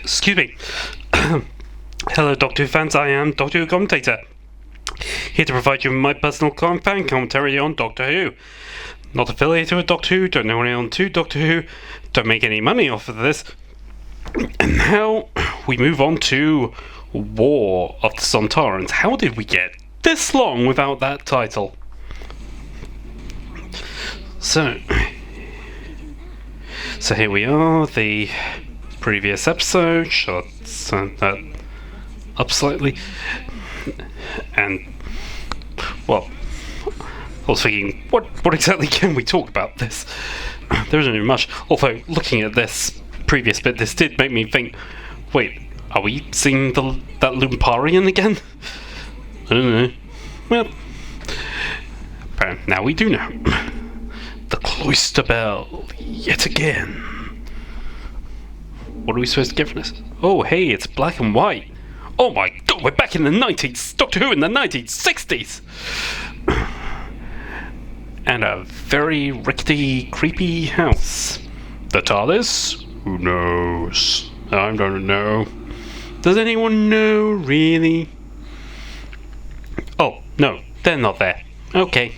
Excuse me. Hello, Doctor Who fans. I am Doctor Who Commentator, here to provide you with my personal fan commentary on Doctor Who. Not affiliated with Doctor Who, don't know anyone to Doctor Who, don't make any money off of this. And now we move on to War of the Sontarans. How did we get this long without that title? So here we are, the previous episode, shots that up slightly, and, well, I was thinking, what exactly can we talk about this? There isn't much, although looking at this previous bit, this did make me think, wait, are we seeing that Lumparian again? I don't know. Well, now we do know. The Cloister Bell, yet again. What are we supposed to get from this? Oh, hey, it's black and white. Oh my god, we're back in the 90s! Doctor Who in the 1960s! And a very rickety, creepy house. The TARDIS? Who knows? I don't know. Does anyone know, really? Oh, no, they're not there. Okay.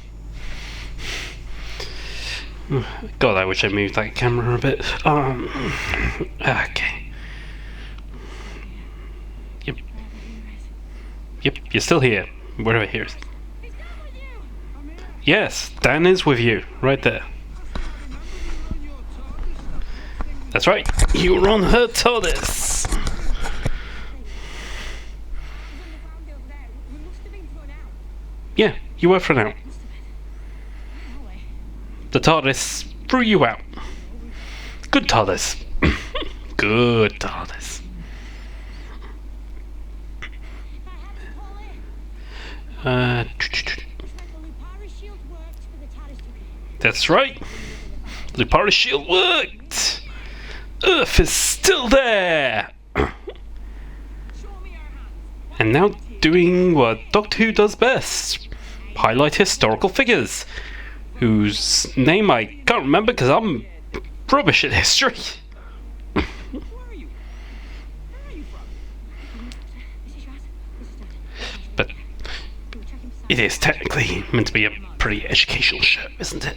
God, I wish I moved that camera a bit. Okay. Yep, you're still here. Wherever here is. Yes, Dan is with you, right there. That's right, you were on her TARDIS. Yeah, you were thrown out. The TARDIS threw you out. Good TARDIS. Good TARDIS. That's right. Lupara's shield worked. Earth is still there. And now doing what Doctor Who does best. Highlight historical figures, whose name I can't remember because I'm rubbish at history. But it is technically meant to be a pretty educational show, isn't it?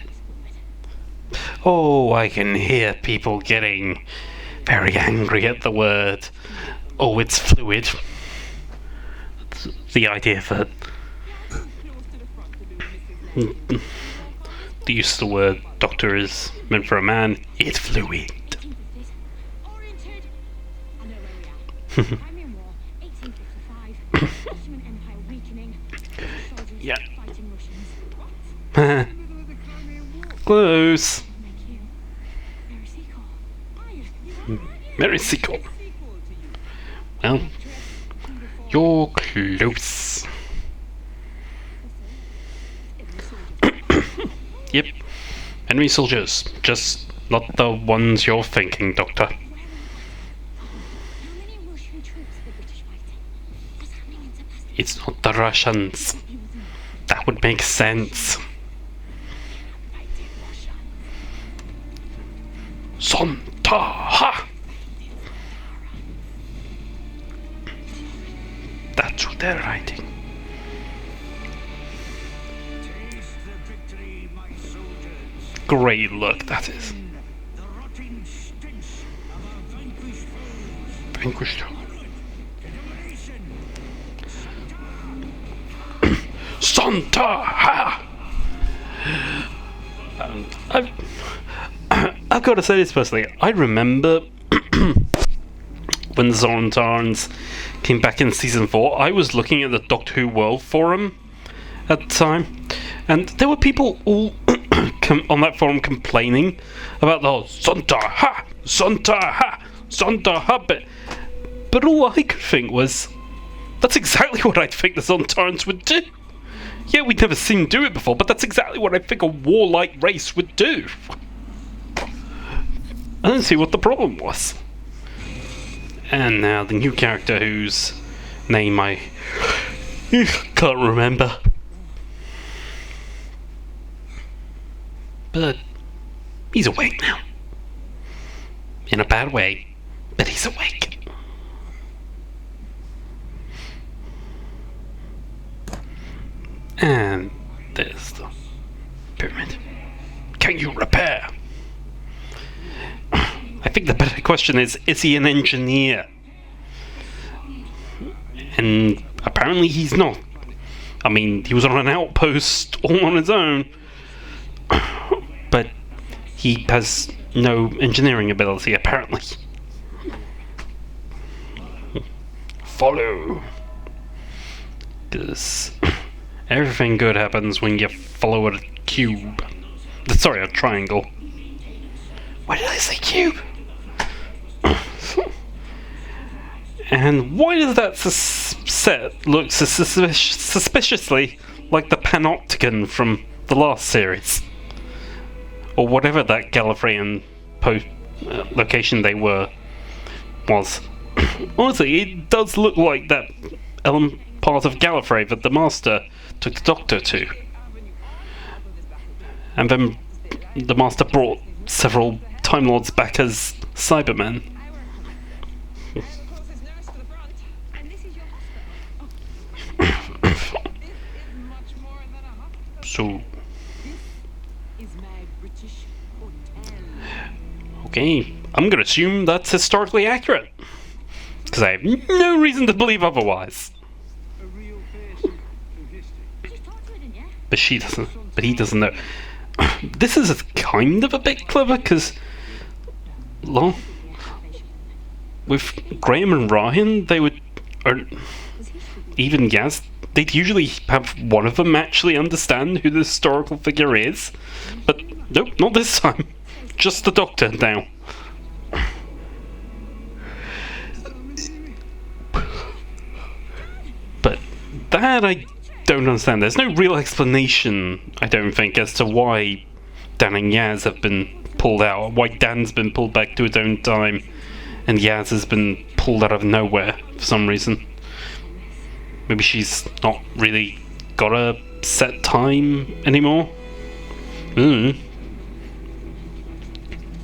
Oh, I can hear people getting very angry at the word, oh, it's fluid. The idea that the use of the word doctor is meant for a man, it's fluid. Yeah. Close. Mary Sequel. Well, you're close. Yep. Enemy soldiers. Just not the ones you're thinking, Doctor. It's not the Russians. That would make sense. Sontar! That's what they're writing. Great look, that is. Vanquished. Sontar! I've got to say this personally. I remember when the Sontarans came back in season 4, I was looking at the Doctor Who World forum at the time, and there were people all on that forum complaining about the whole Sontar ha, but all I could think was, that's exactly what I think the Sontarans would do. Yeah, we'd never seen them do it before, but that's exactly what I think a warlike race would do. I didn't see what the problem was. And now the new character whose name I can't remember. But he's awake now. In a bad way, but he's awake. And there's the pyramid. Can you repair? I think the better question is he an engineer? And apparently he's not. I mean, he was on an outpost all on his own, but he has no engineering ability, apparently. Follow. Because everything good happens when you follow a cube. Sorry, a triangle. Why did I say cube? And why does that set look suspiciously like the Panopticon from the last series? Or whatever that Gallifreyan location they was. Honestly, it does look like that part of Gallifrey that the Master took the Doctor to. And then the Master brought several Time Lords back as Cybermen. So, okay, I'm gonna assume that's historically accurate, because I have no reason to believe otherwise. But she doesn't. But he doesn't know. This is kind of a bit clever, because with Graham and Ryan, they would, or even Yaz, they'd usually have one of them actually understand who the historical figure is. But nope, not this time. Just the Doctor now. But that I don't understand. There's no real explanation, I don't think, as to why Dan and Yaz have been pulled out, why Dan's been pulled back to his own time, and Yaz has been pulled out of nowhere for some reason. Maybe she's not really got a set time anymore?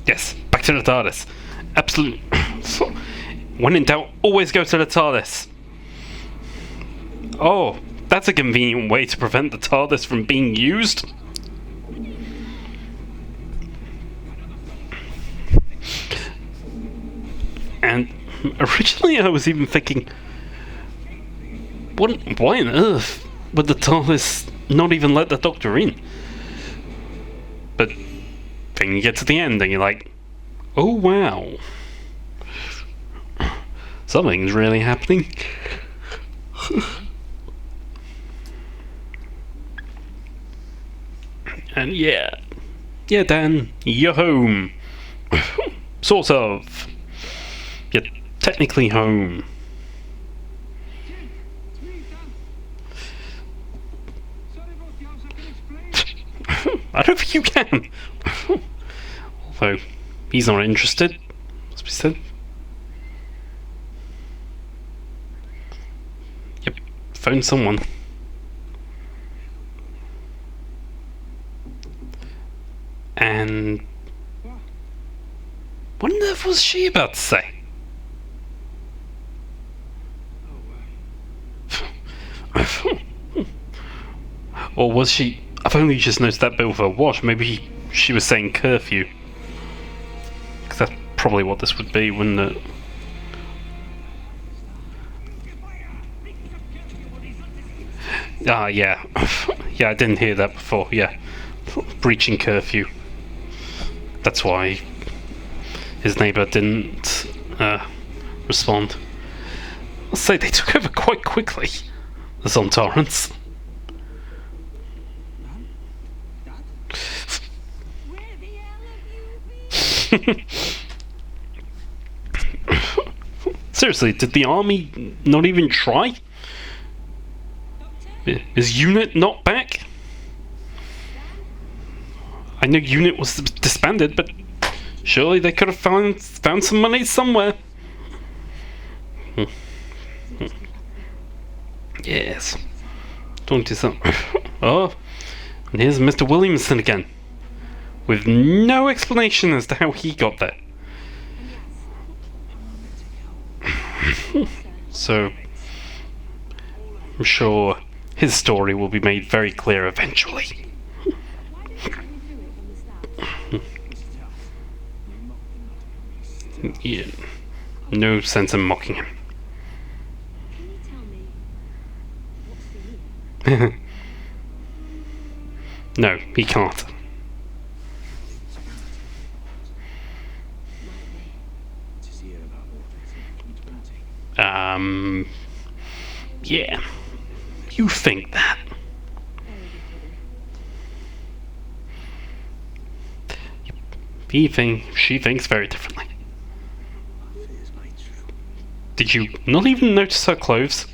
Yes, back to the TARDIS. Absolutely. When in doubt, always go to the TARDIS. Oh, that's a convenient way to prevent the TARDIS from being used. And originally I was even thinking, why on earth would the TARDIS not even let the Doctor in? But then you get to the end and you're like, oh wow, something's really happening. And yeah, Dan, you're home. Sort of. You're technically home. I don't think you can. Although, he's not interested, as we said. Yep, phone someone. And what on earth was she about to say? Or was she? I've only just noticed that bit with her watch. Maybe she was saying curfew. Because that's probably what this would be, wouldn't it? Ah, yeah. Yeah, I didn't hear that before, yeah. Breaching curfew. That's why his neighbour didn't respond. I'll say they took over quite quickly, the sontarans. Seriously, did the army not even try? Is UNIT not back? I know UNIT was disbanded, but surely they could have found some money somewhere. Yes. 20-something. Oh, and here's Mr. Williamson again, with no explanation as to how he got there. So, I'm sure his story will be made very clear eventually. Yeah. No sense in mocking him. No, he can't. Yeah. You think that. She thinks very differently. Did you not even notice her clothes?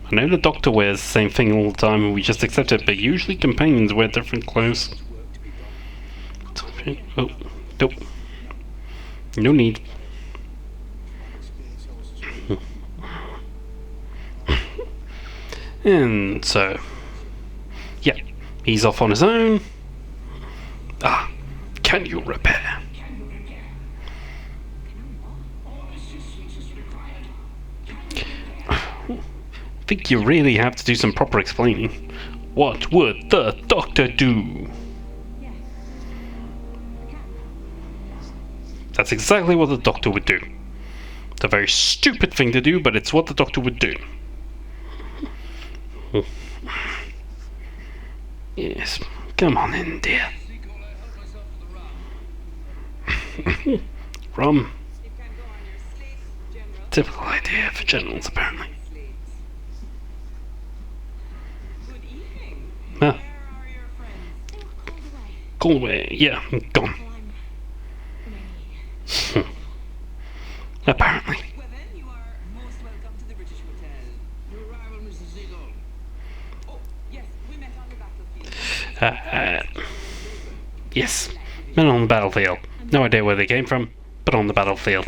I know the Doctor wears the same thing all the time and we just accept it, but usually companions wear different clothes. Oh, nope. No need. And so, yeah, he's off on his own. Ah, can you repair? I think you really have to do some proper explaining. What would the Doctor do? That's exactly what the Doctor would do. It's a very stupid thing to do, but it's what the Doctor would do. Yes, come on in, dear. Rum. Typical idea for generals, apparently. Huh. Call away. Yeah, gone. Apparently. Yes, men on the battlefield. No idea where they came from, but on the battlefield.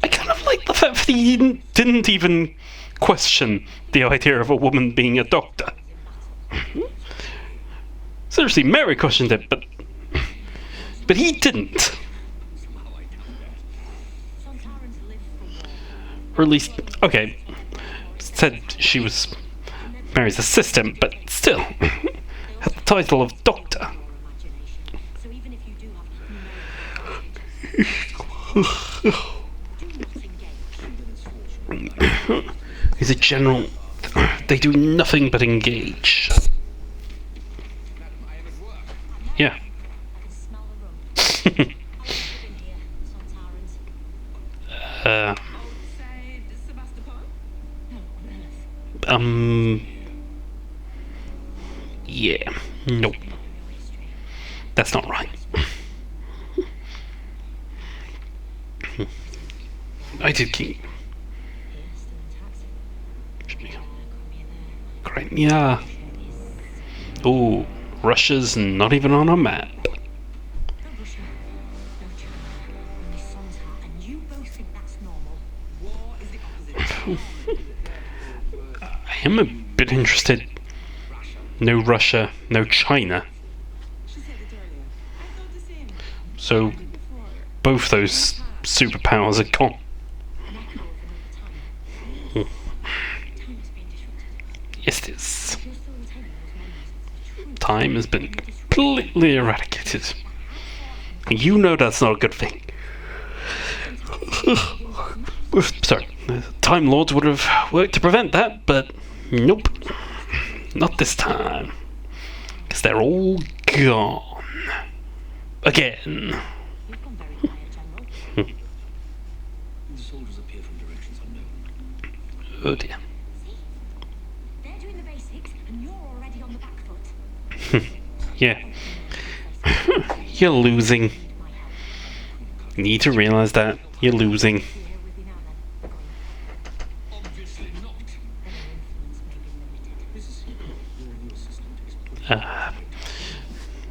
I kind of like the fact that he didn't even question the idea of a woman being a doctor. Seriously, Mary questioned it, but he didn't. Or at least, okay, said she was Mary's assistant, but still had the title of doctor. He's a general. They do nothing but engage. Yeah. Yeah. Nope. That's not right. I did keep. Great. Yeah. Ooh, Russia's not even on a map. I am a bit interested. No Russia, no China. So both those superpowers are gone. Yes, it is. Time has been completely eradicated. You know that's not a good thing. Sorry, Time Lords would have worked to prevent that, but nope. Not this time. Because they're all gone. Again. Oh dear. They're doing the basics and you're already on the back foot. Yeah. You're losing. You need to realize that. You're losing.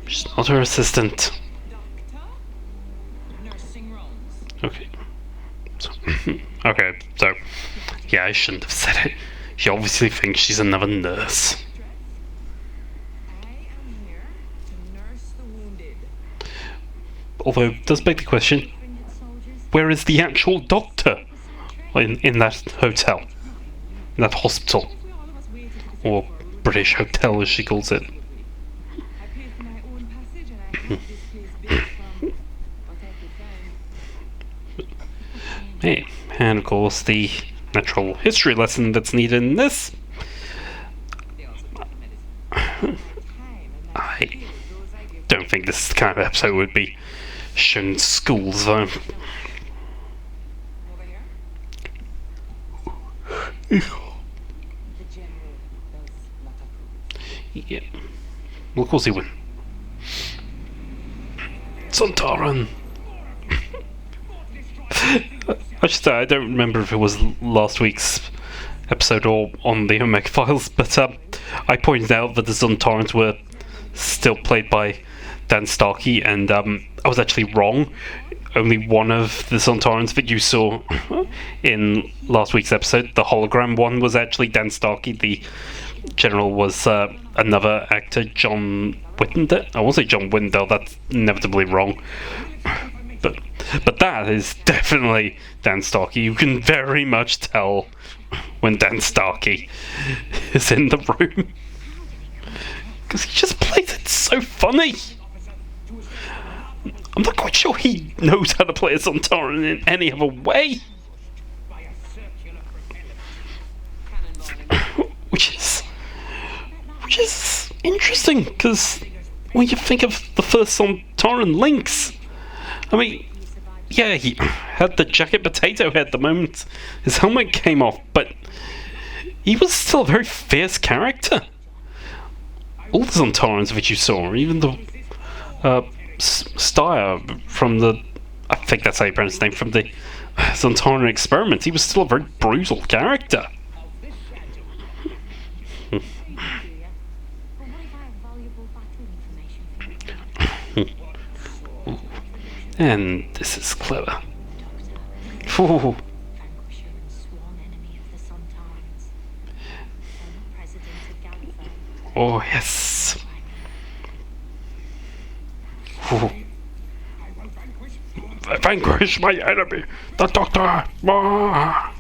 She's not her assistant. Okay. So, okay, so yeah, I shouldn't have said it. She obviously thinks she's another nurse. Although, it does beg the question, where is the actual doctor? in that hotel, in that hospital, or British hotel as she calls it. Hey, and of course the natural history lesson that's needed in this. I don't think this kind of episode would be shown in schools, though. Yeah. Well, of course he wouldn't. Sontaran! I should say, I don't remember if it was last week's episode or on the Omega Files, but I pointed out that the Sontarans were still played by Dan Starkey, and I was actually wrong. Only one of the Sontarans that you saw in last week's episode, the hologram one, was actually Dan Starkey. The general was another actor, John Whittendale. I won't say John Whittendale, that's inevitably wrong. But that is definitely Dan Starkey. You can very much tell when Dan Starkey is in the room. Because he just plays it so funny. I'm not quite sure he knows how to play a Sontaran in any other way. Which is interesting, because when you think of the first Sontaran Lynx, I mean, yeah, he had the jacket potato head the moment his helmet came off, but he was still a very fierce character. All the Sontarans that you saw, even the Styre from the, I think that's how you pronounce his name, from the Sontaran experiments, he was still a very brutal character. And this is clever. Ooh. Oh yes. Ooh. Vanquish my enemy, the Doctor. Ah.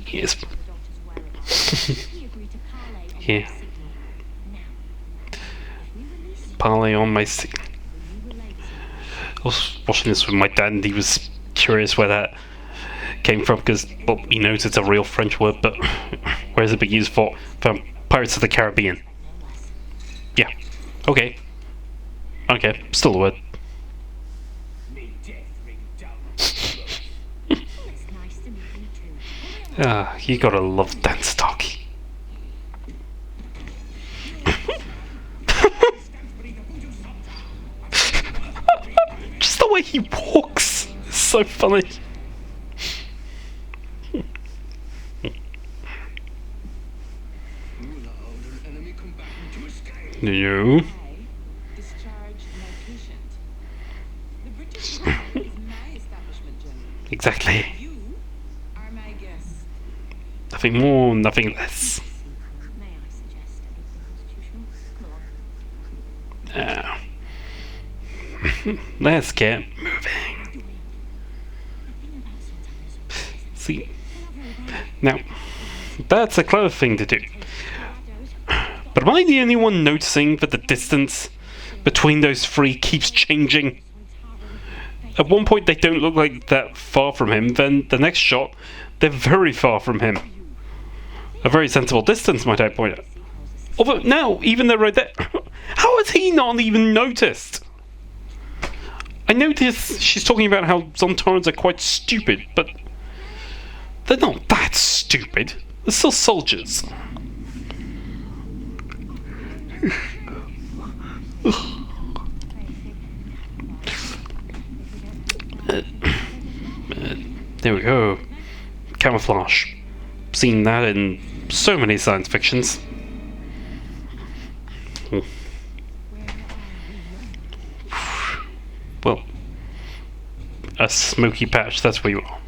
Yes. Yeah. Parley on my signal. I was watching this with my dad, and he was curious where that came from, because, well, he knows it's a real French word, but where is it being used for Pirates of the Caribbean? Yeah. Okay. Okay, still a word. You gotta love Dan Starkey. Just the way he walks is so funny. No. Exactly. Nothing more, nothing less. Now, let's get moving. See, now, that's a clever thing to do. But am I the only one noticing that the distance between those three keeps changing? At one point they don't look like that far from him, then the next shot they're very far from him. A very sensible distance, might I point out. Although now, even though right there, how has he not even noticed? I noticed she's talking about how Sontarans are quite stupid, but they're not that stupid. They're still soldiers. There we go. Camouflage. Seen that in so many science fictions. Well, a smoky patch, that's where you are.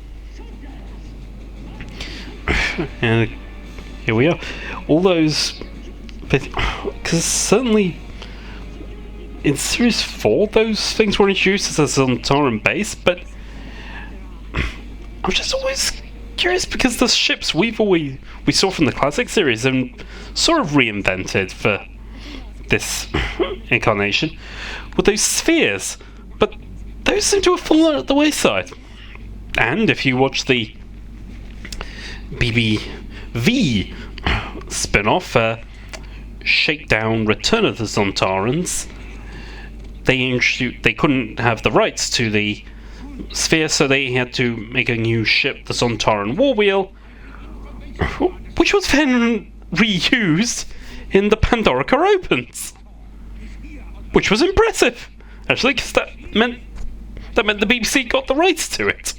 And here we are. All those... Because certainly in Series 4 those things were introduced as a Sontaran base, but I'm just always curious because the ships we saw from the classic series and sort of reinvented for this incarnation were those spheres, but those seem to have fallen at the wayside. And if you watch the BBV spin-off, Shakedown Return of the Sontarans, they couldn't have the rights to the sphere, so they had to make a new ship, the Sontaran War Wheel, which was then reused in the Pandorica Opens, which was impressive, actually, because that meant the BBC got the rights to it.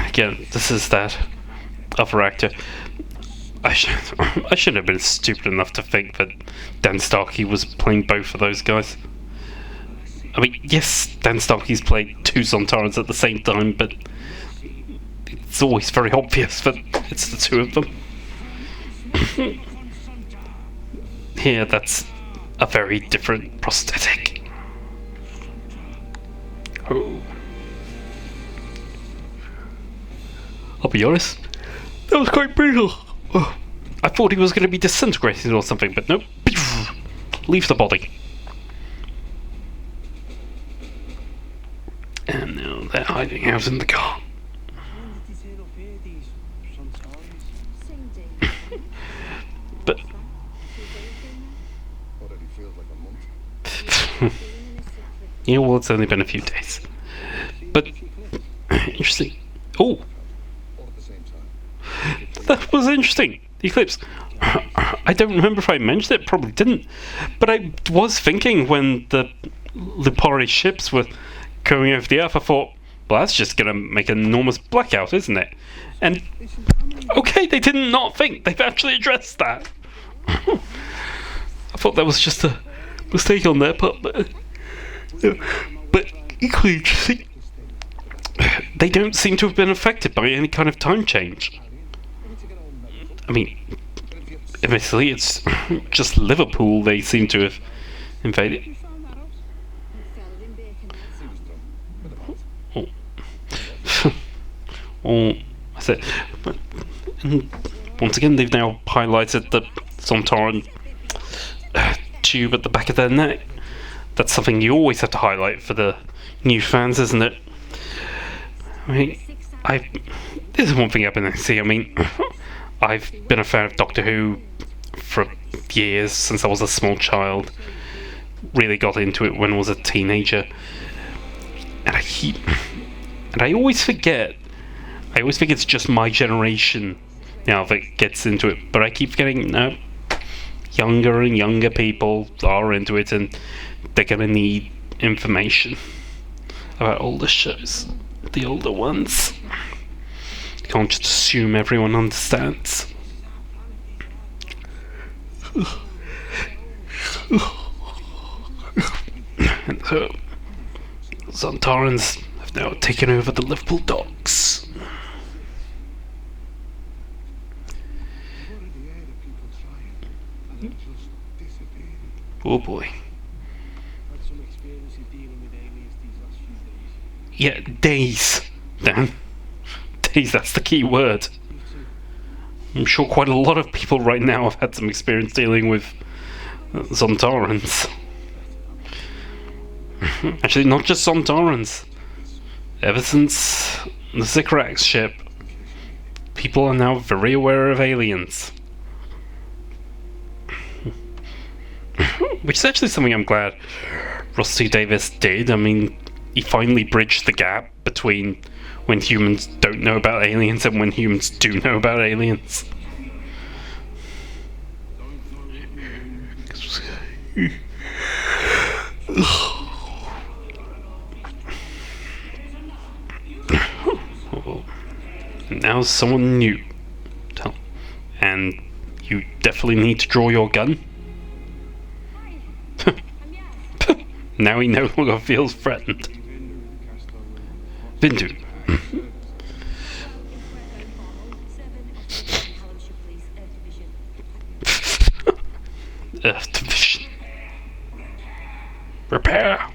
Again, this is that other actor. I shouldn't have been stupid enough to think that Dan Starkey was playing both of those guys. I mean, yes, Dan Starkey's played two Sontarans at the same time, but it's always very obvious that it's the two of them. Here, that's a very different prosthetic. Oh. I'll be honest, that was quite brutal. Oh, I thought he was going to be disintegrated or something, but nope. Leave the body. And now they're hiding out in the car. But yeah, well, it's only been a few days. But interesting. Oh, that was interesting. The eclipse. I don't remember if I mentioned it. Probably didn't. But I was thinking when the Lupari ships were going over the Earth, I thought, well, that's just going to make an enormous blackout, isn't it? And okay, they did not think. They've actually addressed that. I thought that was just a mistake on their part, but equally interesting, they don't seem to have been affected by any kind of time change. I mean, admittedly, it's just Liverpool they seem to have invaded. Oh, that's it. And once again, they've now highlighted the Sontaran tube at the back of their neck. That's something you always have to highlight for the new fans, isn't it? I mean, this is one thing I've been seeing. I mean, I've been a fan of Doctor Who for years, since I was a small child. Really got into it when I was a teenager. And I always forget. I always think it's just my generation now that gets into it, but I keep forgetting, no, younger and younger people are into it, and they're going to need information about older shows, the older ones. You can't just assume everyone understands. And so, Sontarans have now taken over the Liverpool docks. Oh boy. Yeah, days, Dan. Days, that's the key word. I'm sure quite a lot of people right now have had some experience dealing with Sontarans. Actually, not just Sontarans. Ever since the Sycorax ship, people are now very aware of aliens. Which is actually something I'm glad Russell T Davies did. I mean, he finally bridged the gap between when humans don't know about aliens and when humans do know about aliens. Now someone new. And you definitely need to draw your gun. Now he no longer feels threatened. Bindu. Earth Division. Repair.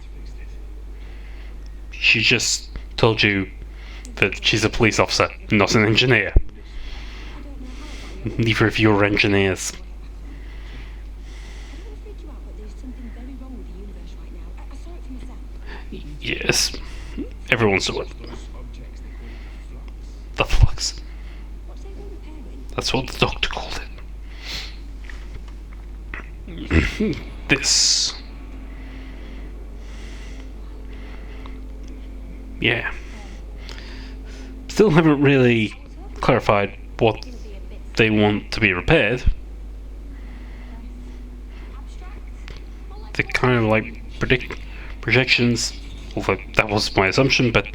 She just told you that she's a police officer, not an engineer. Neither of you are engineers. I don't want to freak you out, but there's something very wrong with the universe right now. I saw it for myself. Yes, everyone saw it. The flux. What's they all repairing? That's what the doctor called it. This. Yeah. Still haven't really clarified what they want to be repaired. They're kind of like projections, although that was my assumption, but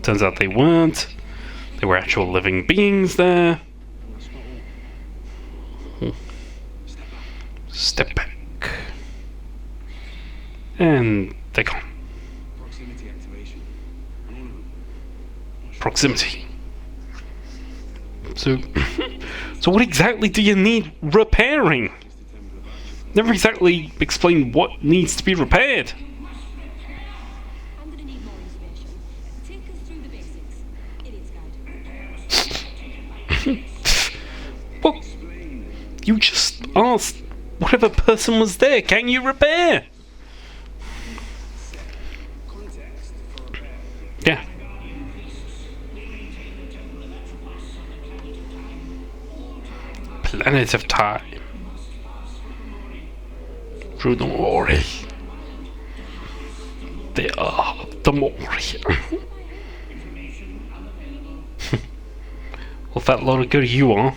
turns out they weren't. There were actual living beings there. Step back. And they're gone. Proximity. So what exactly do you need repairing? Never exactly explained what needs to be repaired. I'm gonna need more information. Take us through the basics. Idiot's guide. Well, you just asked whatever person was there, can you repair? Yeah. Planet of Time. Through the Mori. They are the Mori. Well, that lot of good you are.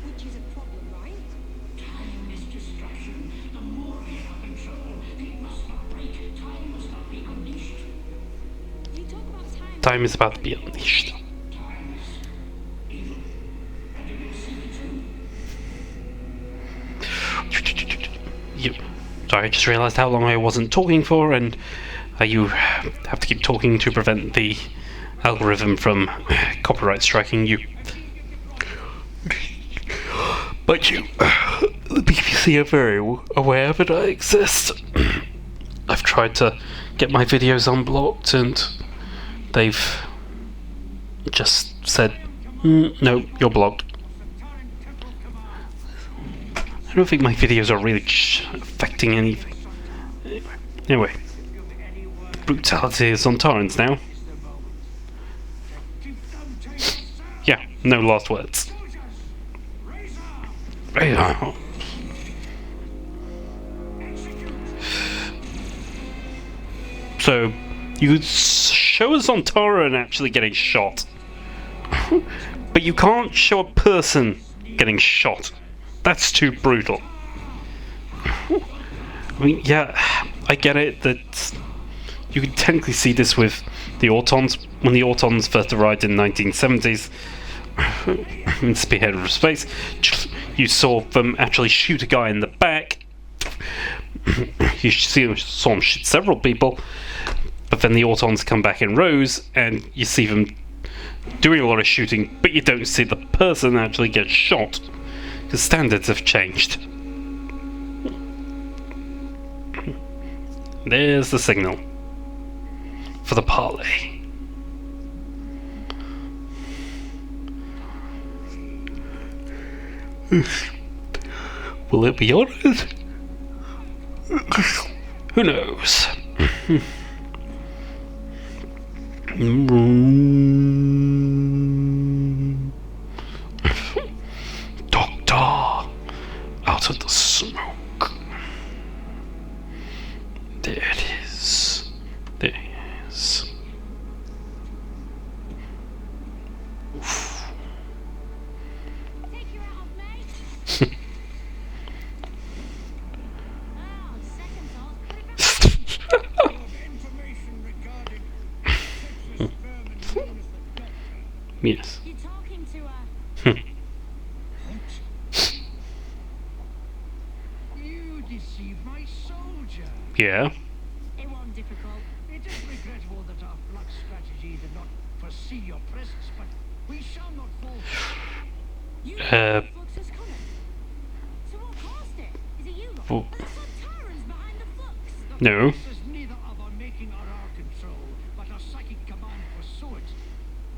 Which is a problem, right? You talk about time. Time is about to be unleashed. Sorry, I just realised how long I wasn't talking for, and you have to keep talking to prevent the algorithm from copyright striking you. But you, the BBC are very aware that I exist. I've tried to get my videos unblocked, and they've just said, no, you're blocked. I don't think my videos are really affecting anything. Anyway, brutality is sontarans now. Yeah, no last words. So, you could show a Sontaran actually getting shot. But you can't show a person getting shot. That's too brutal. I mean, yeah, I get it that you can technically see this with the Autons. When the Autons first arrived in the 1970s, in Spearhead of Space, you saw them actually shoot a guy in the back. You saw them shoot several people, but then the Autons come back in rows, and you see them doing a lot of shooting, but you don't see the person actually get shot. The standards have changed. There's the signal for the parley. Will it be honoured? Who knows? Out of the smoke. There it is. There it is. Oof. Take you out of mate. Oh, second thought. Put it back. Information regarding Texas vermin known as the Doctor. Yes. You're talking to You deceived my soldier. Yeah. It wasn't difficult. It is regrettable that our flux strategy did not foresee your presence, but we shall not fall. You Uh, the flux is coming. So what caused it? Is it you lot? Well- Are the sontarans behind the flux? No. This is neither of our making or our control, but a psychic command for it.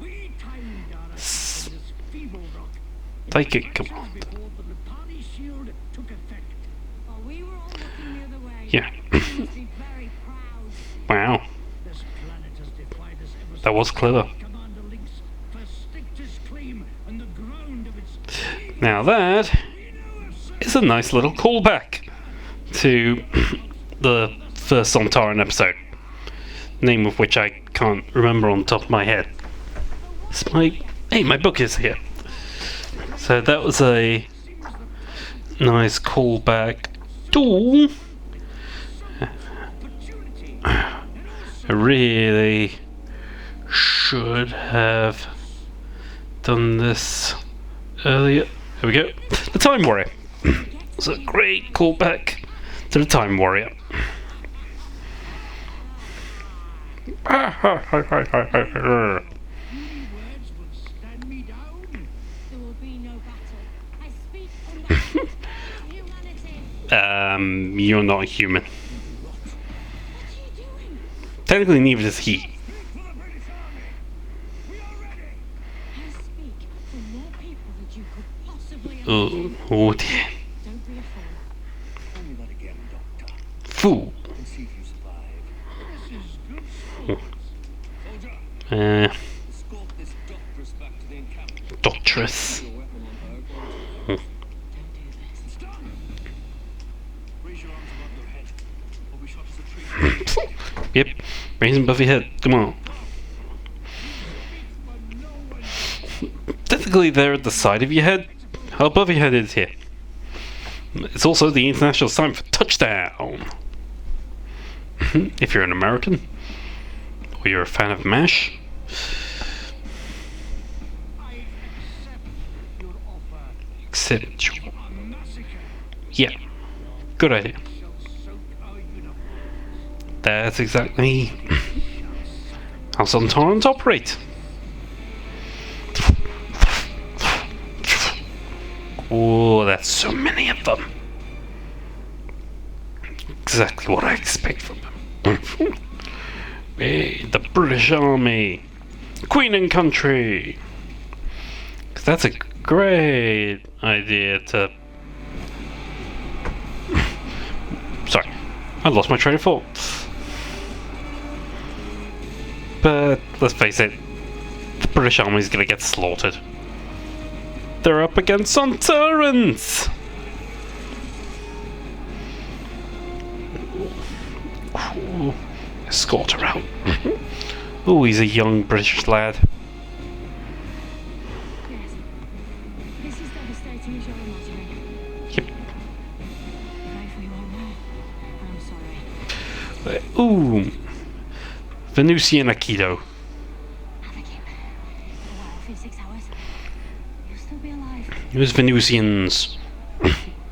We timed our attack on this feeble rock. Psychic Fractions command. before the Lupani shield took effect. Oh, we were all looking the other way. Yeah. You must be very proud. Wow. This planet has defied us ever That was since clever. Commander Lynx first staked his claim on the ground of its Now that is a nice little callback to the first Sontaran episode, name of which I can't remember on the top of my head. My book is here. So that was a nice callback to. I really should have done this earlier. Here we go. The Time Warrior. It's a great callback to the Time Warrior. words will stand me down. There will be no battle. I speak on behalf of humanity. You're not a human. What are you doing? Technically, neither is he. Speak for the British Army. We are ready. I speak for more people that you could possibly imagine. Oh dear. Don't be a fool. Only that again, Doctor. Fool. And see if you survive. This is good soldier. Uh, Escort this doctress back to the encampment. Doctress. Your weapon on her. Don't do this. Stop! Raise your arms above your head. Or we shot as a tree. Yep. Raising above your head. Come on. But no one. Technically, they're at the side of your head. How above your head is here. It's also the international sign for touchdown. If you're an American, or you're a fan of MASH. I accept your offer. Except, A massacre yeah, good idea. shall soak our uniforms. That's exactly how Sontarans operate. Oh, that's so many of them. Exactly what I expect from them. Hey, the British Army, Queen and Country. 'Cause that's a great idea to. Sorry, I lost my train of thought. But let's face it, the British Army's gonna get slaughtered. They're up against Sontarans! Ooh, escort her out. Oh, he's a young British lad. Yes. This is devastating as you're imagining. Yep. Pray for you all now. I'm sorry. Ooh. Venusian Aikido. Have a keep. A while for 6 hours. You'll still be alive. It was Venusians.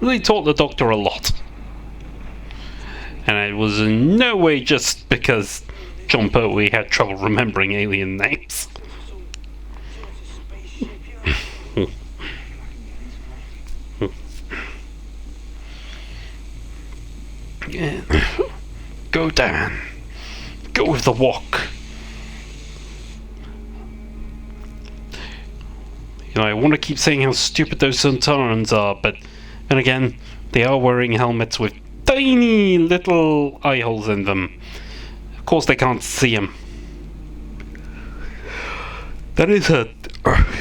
They taught the Doctor a lot. And it was in no way just because John Pertwee had trouble remembering alien names. Yeah. Go, Dan. Go with the walk. You know, I want to keep saying how stupid those Sontarans are, but then again, they are wearing helmets with tiny little eye holes in them. Of course, they can't see them. That is a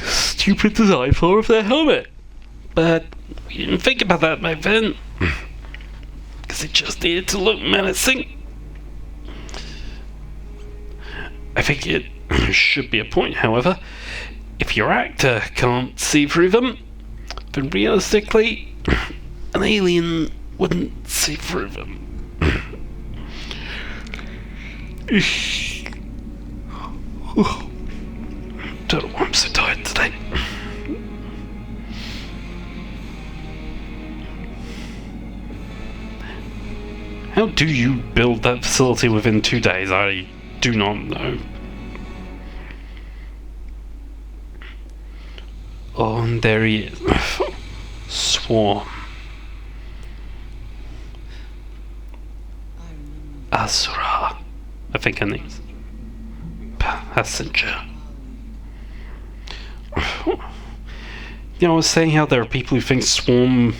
stupid design for their helmet. But we didn't think about that back then. Because it just needed to look menacing. I think it should be a point, however, if your actor can't see through them, then realistically, an alien wouldn't see through them. Don't know why I'm so tired today. How do you build that facility within 2 days? I do not know. Oh, and there he is. Swarm. Azura. I think her name's Passenger. You know, I was saying how there are people who think Swarm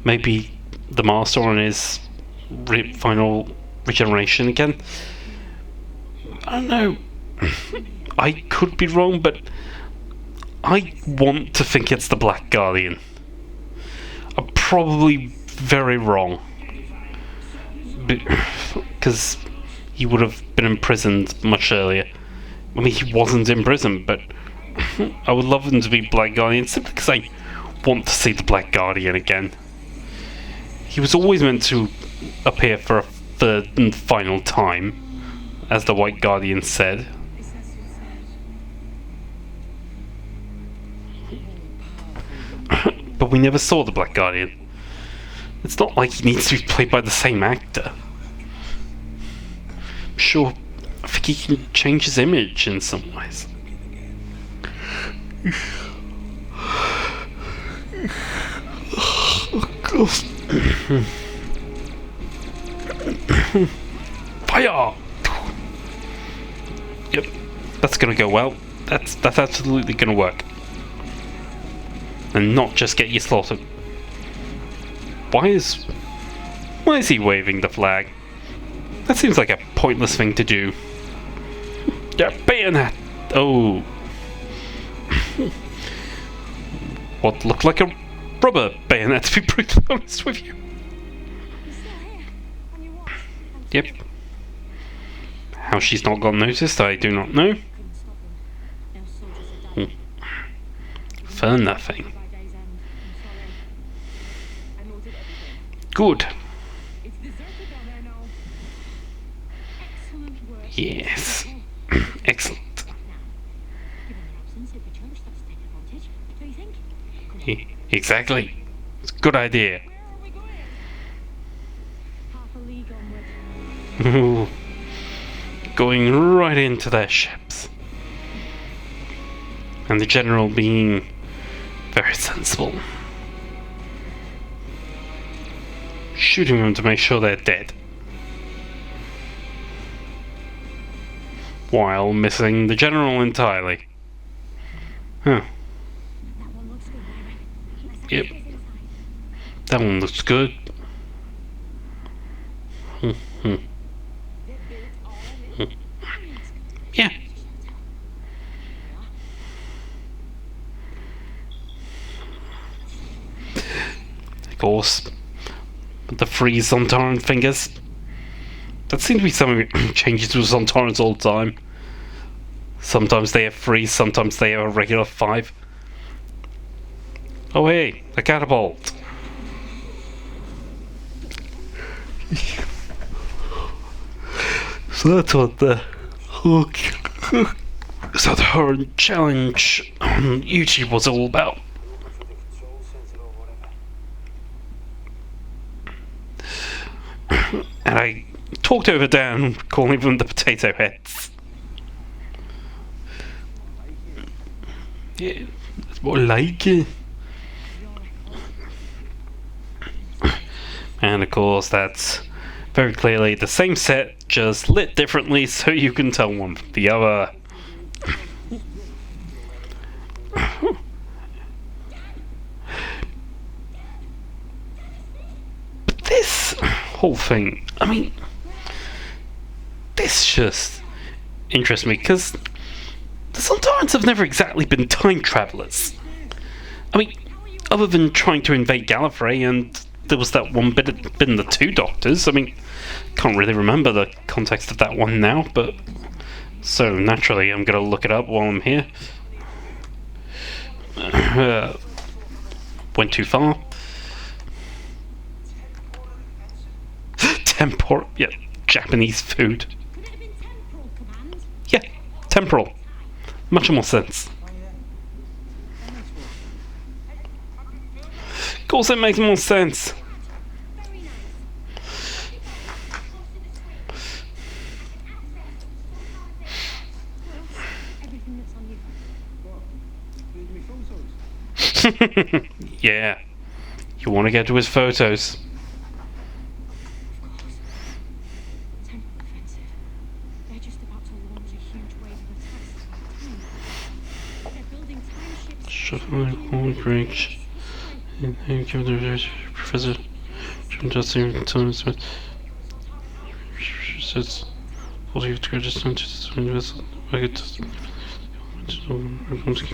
may be the Master on his final regeneration again. I don't know. I could be wrong, but I want to think it's the Black Guardian. I'm probably very wrong. Because he would have been imprisoned much earlier. I mean, he wasn't in prison, but I would love him to be Black Guardian simply because I want to see the Black Guardian again. He was always meant to appear for a third and final time, as the White Guardian said. But we never saw the Black Guardian. It's not like he needs to be played by the same actor. I'm sure, I think he can change his image in some ways. Fire! Yep, that's gonna go well. That's absolutely gonna work. And not just get you slaughtered. Why is he waving the flag? That seems like a pointless thing to do. Yeah, bayonet! Oh. What looked like a rubber bayonet, to be brutally honest with you. You're still here. On your watch. Yep. How she's not got noticed, I do not know. Couldn't stop them. Now soldiers are dying. For nothing. By day's end. I'm sorry. I noted everything. Good. It's deserted down there now. Excellent work. Yes. Okay. Excellent. Now, given their absence, if the church starts to take advantage, what do you think? Come on. Exactly. It's a good idea. Where are we going? Half a league onward. Going right into their ships. And the general being very sensible. Shooting them to make sure they're dead. While missing the general entirely. Huh. That one looks good, Myra. Let's Yep. have a inside. That one looks good. Yeah. Of course. The free sontaran fingers. That seems to be something that changes with sontarans all the time. Sometimes they have 3, sometimes they have a regular 5. Oh hey, a catapult. So that's what the so the current challenge on YouTube was all about. And I talked over Dan, calling them the potato heads. Yeah, that's what I like it. And of course, that's very clearly the same set, just lit differently so you can tell one from the other. But this whole thing, I mean, this just interests me because the Sontarans have never exactly been time travelers. I mean, other than trying to invade Gallifrey, and there was that one bit in the Two Doctors. I mean, can't really remember the context of that one now, but so naturally I'm gonna look it up while I'm here. Went too far. Yeah, Japanese food. Could it have been temporal command? Yeah, temporal. Much more sense. Of course, it makes more sense. Very nice. Everything that's on you. What? Me photos? Yeah. You want to get to his photos. Temple offensive. They're just about to launch a huge wave of attacks on our team. They're building time ships. Shuffling on bridge. And give the professor Justin Thomas says all you have to go just into the vessel. I get to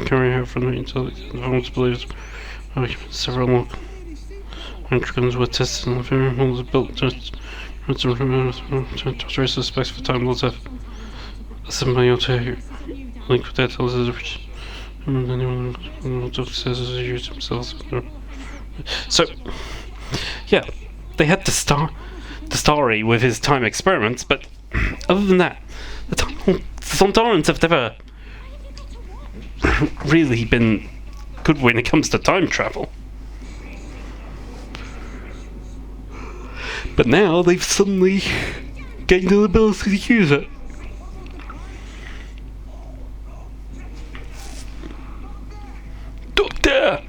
carry her from the intelligence believes several more guns were tested and the very models built to trace suspects for time lots of somebody to link with that which anyone says use themselves. So yeah, they had the story with his time experiments, but other than that, the sontarans have never really been good when it comes to time travel. But now they've suddenly gained the ability to use it. Doctor!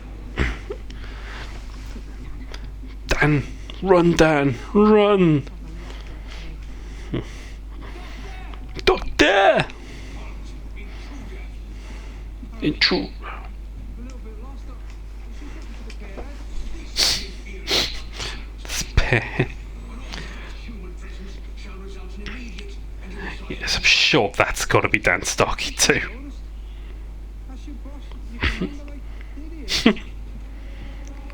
Dan! Run, Dan! Run! Doctor! Intruder. Spare. Yes, I'm sure that's got to be Dan Starkey too.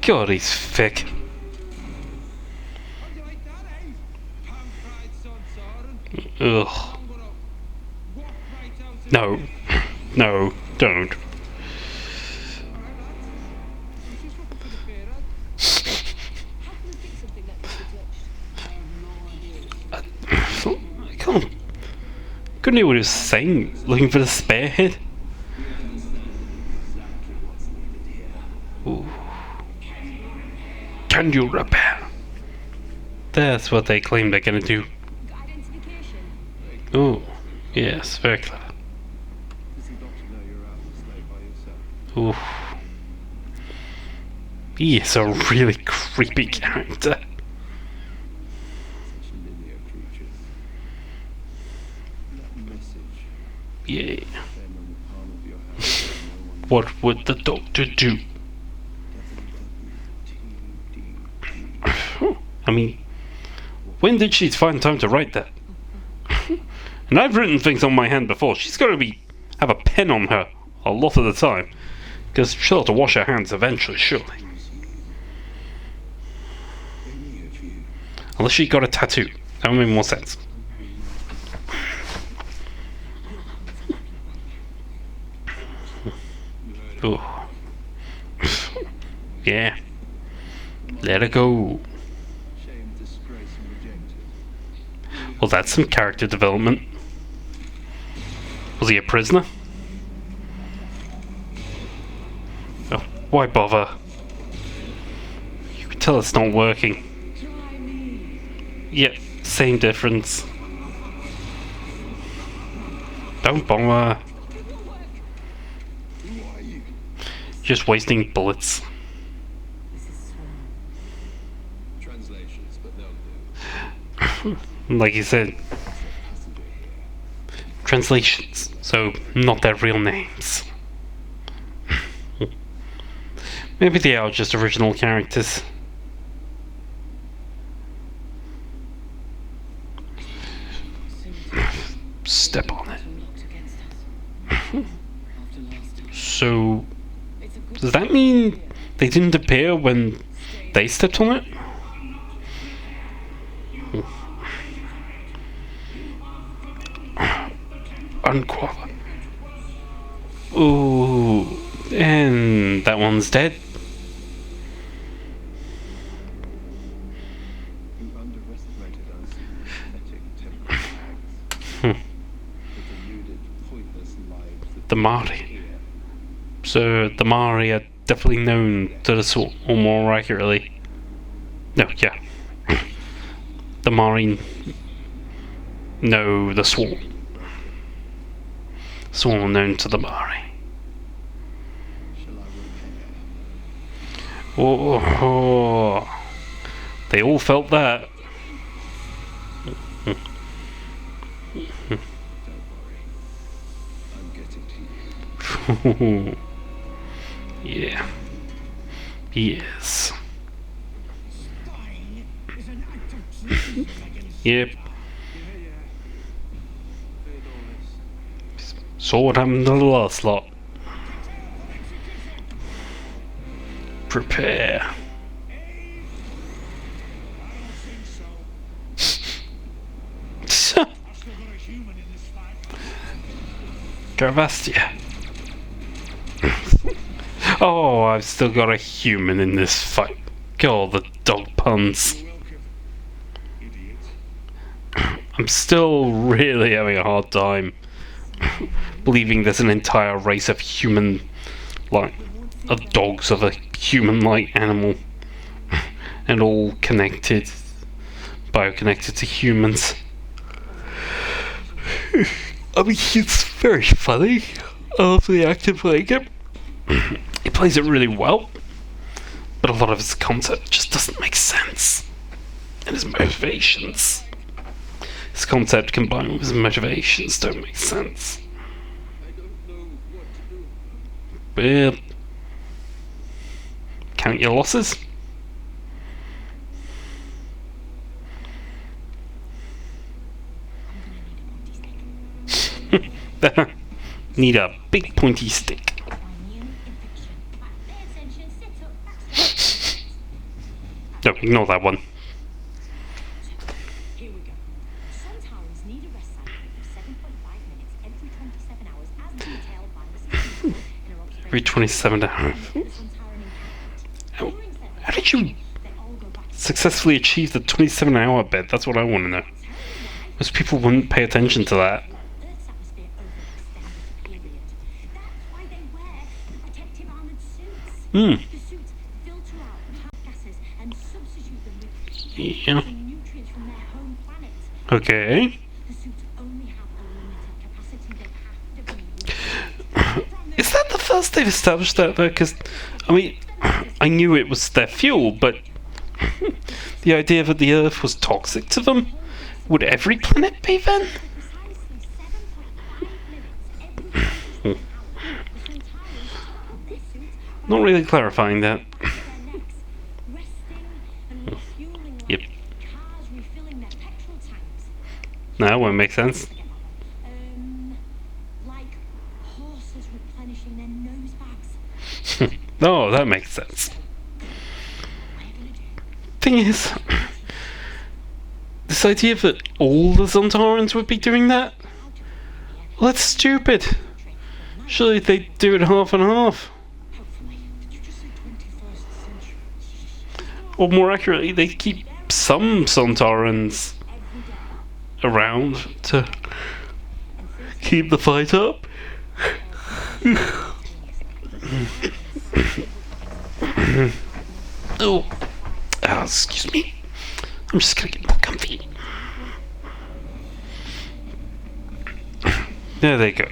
God, he's thick. Ugh. No. No, don't. I couldn't hear what he was saying. Looking for the spearhead. Ooh. Can you repair? That's what they claim they're gonna do. Oh, yes, very clever. Ooh. He is a really creepy character. Yeah. What would the doctor do? I mean, when did she find time to write that? And I've written things on my hand before. She's got to have a pen on her a lot of the time, because she'll have to wash her hands eventually, surely. Unless she got a tattoo, that would make more sense. Ooh. Yeah. Let her go. Well, that's some character development. Was he a prisoner? Oh, why bother? You can tell it's not working. Yep, same difference. Don't bother. Just wasting bullets. Translations, but they'll do. Like you said, translations, so not their real names. Maybe they are just original characters. Step on it. So, does that mean they didn't appear when they stepped on it? Unqualified. Ooh, and that one's dead. The Mari. So the Mari are definitely known to the Swarm, or more accurately. No, yeah. The Mari know the Swarm. Swarm known to the Mari. Oh, they all felt that. Don't worry. I'm getting to you. Yeah. Yes. Spying is an act of treason against Yep. Yeah. Heard all this. Saw what happened to the last lot. Prepare. I don't think so. I've still got a human in this fight. Garavastia. Oh, I've still got a human in this fight. God, the dog puns. You're welcome, idiot. I'm still really having a hard time believing there's an entire race of of dogs of a human-like animal, and all connected, bioconnected to humans. I mean, it's very funny. I love the actor playing it. He plays it really well, but a lot of his concept just doesn't make sense. And his motivations. His concept combined with his motivations don't make sense. I don't know what to do. Well, count your losses. Need a big pointy stick. No, ignore that one. Here we go. Sontarans need a rest cycle of 7.5 minutes every 27 hours as detailed by the scientists in our observation. Every 27 hours. The Sontaran encampment. During said How did you they all go back to successfully achieve the 27-hour bed? That's what I want to know. Most people wouldn't pay attention to that. Earth's atmosphere over an extended period. That's why they wear protective armored suits. Hmm. The suits filter out harmful gases and substitute them with Yeah. nutrients from their home planet. Okay. The suits only have a limited capacity. They have to be Is that the first they've established that though? Because, I mean, I knew it was their fuel, but the idea that the Earth was toxic to them? Would every planet be then? precisely 7.5 minutes every 27 hours. The Sontarans put their suits Not really clarifying that. on their necks, resting and refueling like Yep. cars refilling their petrol tanks. No, that won't make sense. Forget that one. Like horses replenishing their nose bags. Oh, that makes sense. What are you gonna do? Thing is, this idea that all the Sontarans would be doing that? Well, that's stupid. Surely they'd do it half and half. Hopefully. Did you just say 21st century? Or more accurately, they'd keep some Sontarans Every day. around to keep the fight up. Oh, excuse me. I'm just gonna get more comfy. There they go.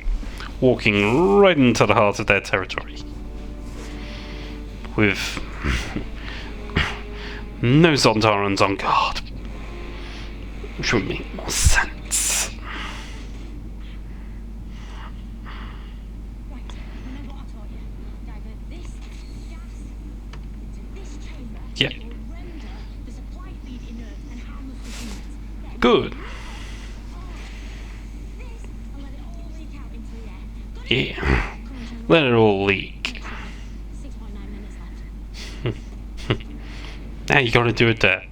Walking right into the heart of their territory. With no Sontarans on guard. Which would make more sense. Right, remember what I taught you. Divert this gas into this chamber. Yeah. It will render the supply feed inert and harmless to humans. Then Good. this and let it all leak out into the air. Got it? Yeah. Come on, General. Let it all leak. 6.9 minutes left. Now you gotta do it to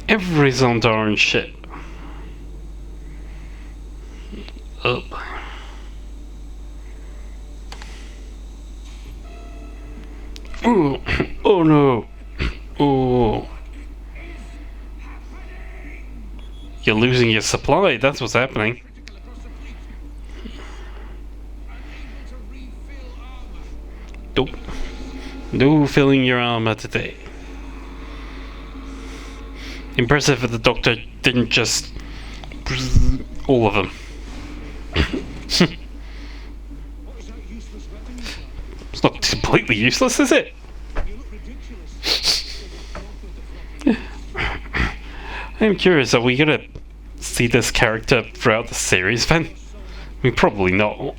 every Sontaran ship. Up. Oh, oh no. Oh. You're losing your supply, that's what's happening. Critical across the fleet. Unable to refill armor. Nope. No filling your armor today. Impressive that the doctor didn't just all of them. What is that useless weapon you've got? It's not completely useless, is it? You look ridiculous. I'm curious, are we gonna see this character throughout the series then? I mean, probably not. So,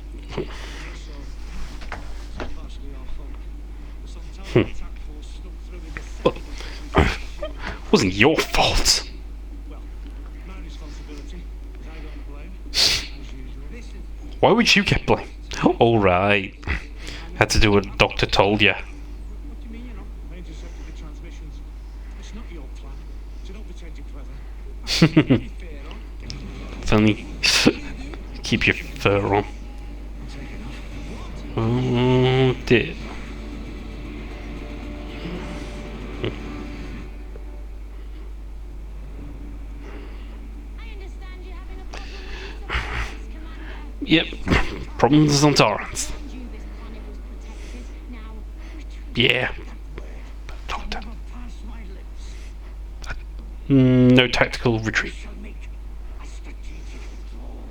it's partially our fault. The Sontaran attack force snuck through in the Well, wasn't your fault. well, my responsibility. I got the blame. As usual. Listen, Why would you get blamed? Alright. Had to do what the doctor told you. what do you mean you're not? I intercepted the transmissions. It's not your plan. So don't pretend you're clever. Be fair, huh? If only keep your fur on. Oh dear. I understand you're having a problem with the sontarans, Commander. Yep. Problems on Torrance. Told you this planet was protected. Now, retreat. Yeah. Doctor. Never pass my lips. No tactical retreat. Shall make a strategic withdrawal.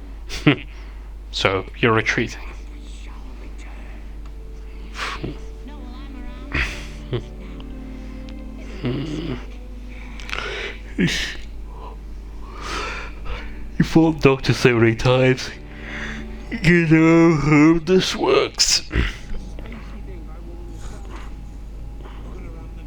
So you're retreating. We shall return. No, while I'm around. You fought Doctor so many times. You know how this works. Anything I will run around them.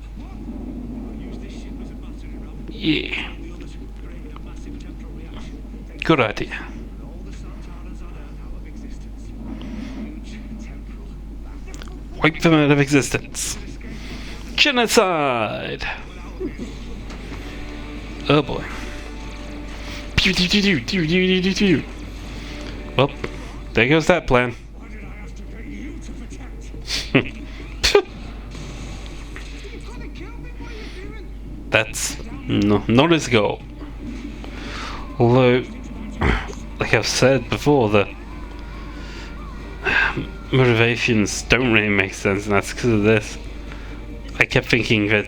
I'll use this ship as a battering ram. Yeah. The others create a massive temporal reaction. Good idea. All the sontarans on Earth out of existence. Huge temporal. Wipe them out of existence. Genocide! Oh boy. Pew, pew, pew, pew, pew, pew, pew, pew. Well, there goes that plan. Why did I have to get you to protect? You gonna kill me? What are you doing? That's not his goal. Although, like I've said before, the motivations don't really make sense, and that's because of this. I kept thinking that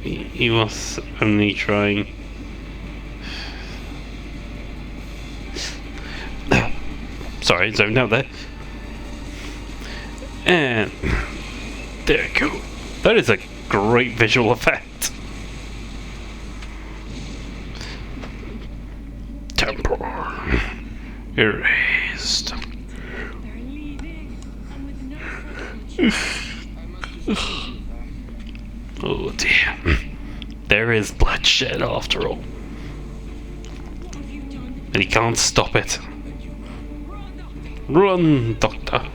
he was only trying. Sorry, zoned out there. And there you go. That is a great visual effect. Temporal erased. They're leaving, and with no further Oh dear. There is bloodshed after all. What have you done? And he can't stop it. Run, Doctor. Run, Doctor.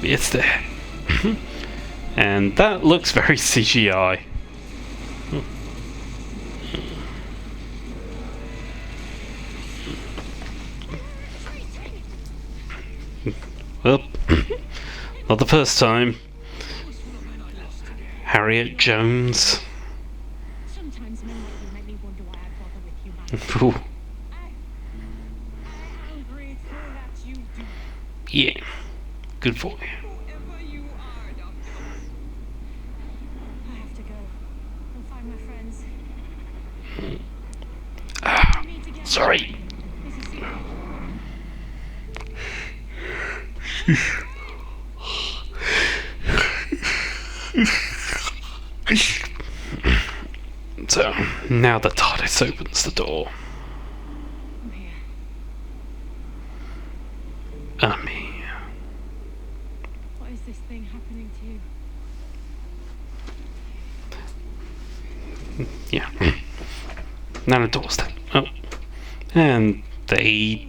It's there. And that looks very CGI. Well, not the first time. Harriet Jones. Sometimes men like you make me wonder why I bother with humanity. Ooh, I am grateful that you do. yeah, good for you. Whoever you are, Doctor. I have to go. Go find my friends. Meet again. Sorry. This is it. So, now the TARDIS opens the door. I'm here. I'm here. What is this thing happening to you? Yeah. Now the doorstep. Oh. And they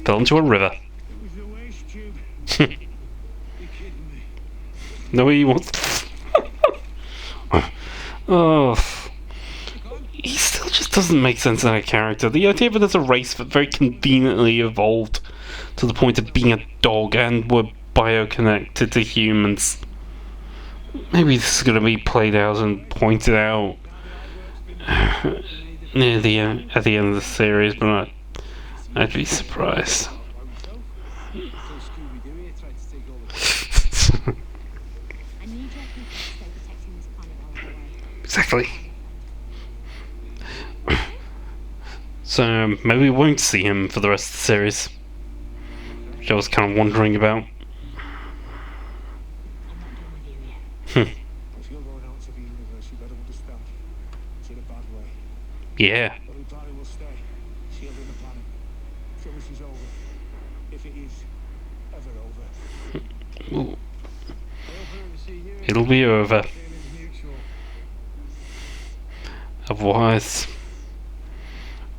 fell into a river. It was the waste tube. You're kidding me. No, he wants. Oh. He still just doesn't make sense in a character. The idea that there's a race that very conveniently evolved to the point of being a dog and were bioconnected to humans. Maybe this is going to be played out and pointed out near the at the end of the series, but I'd be surprised. I need your people to stay protecting this planet while I'm away. Exactly. So maybe we won't see him for the rest of the series, which I was kind of wondering about. I'm not done with you yet. way. Yeah. But we probably will stay, shielding the planet. Till this is over. If it is ever over. Ooh. It'll be over. Otherwise,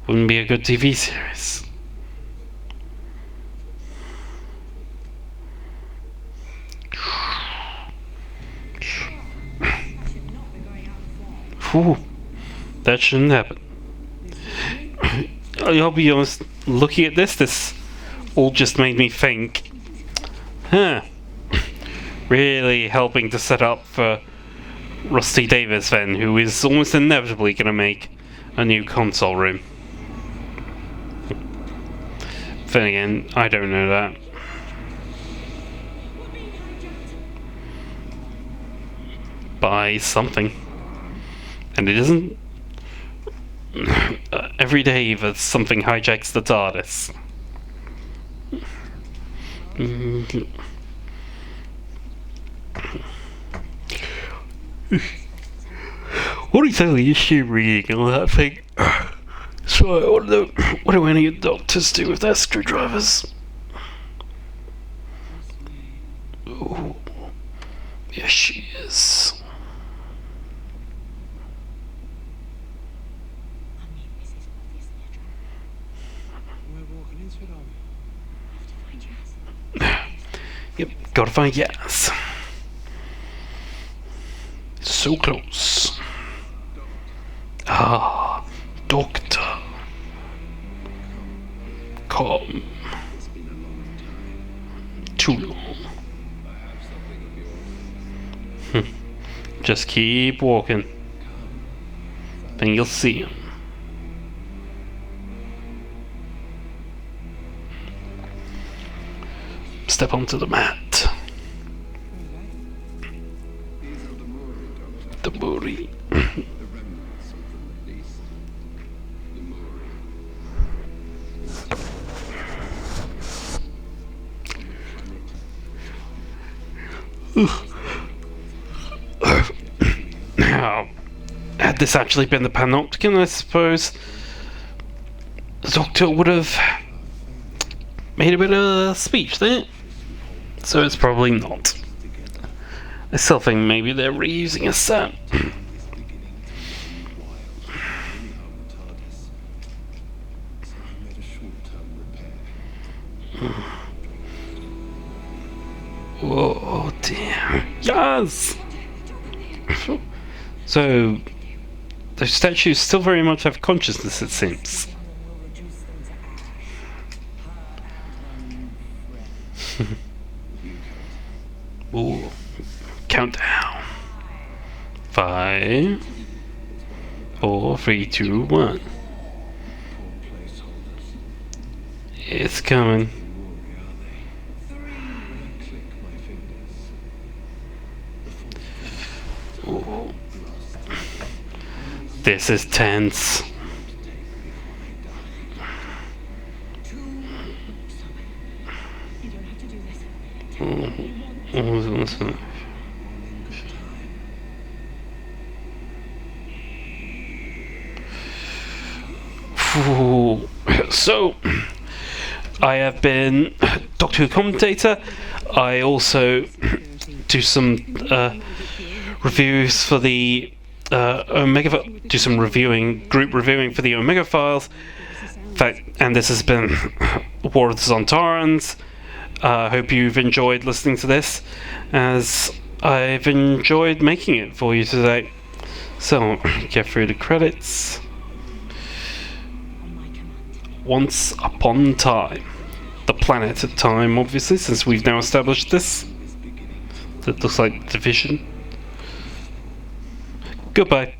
wouldn't be a good TV series. Whew, that shouldn't happen. I'll be honest, looking at this all just made me think, really helping to set up for Rusty Davis then, who is almost inevitably going to make a new console room. Then again, I don't know that. By something. And it isn't every day that something hijacks the TARDIS. What exactly is she reading and all that thing? So, what do any doctors do with their screwdrivers? Oh, yes, she is. Yep, gotta find Yaz. So close. Ah, Doctor. Come. It's been a long time. Too long. I have something of yours. Just keep walking. Then you'll see him. Step onto the mat. These are the Mori, Doctor. The Mori. The remnants of them, at least. The Mori. Now, had this actually been the Panopticon, I suppose the Doctor would have made a bit of a speech there. So it's probably not. I still think maybe they're reusing a set. Oh dear. Yes! So, those statues still very much have consciousness, it seems. Ooh. Countdown. 5, 4, 3, 2, 1. It's coming. Ooh. This is tense. So, I have been Doctor Who commentator. I also do some reviews for the Omega. Do some group reviewing for the Omega Files. In fact, and this has been War of the Sontarans. Hope you've enjoyed listening to this, as I've enjoyed making it for you today. So, get through the credits. Once upon a time. The planet of time, obviously, since we've now established this. That looks like Division. Goodbye.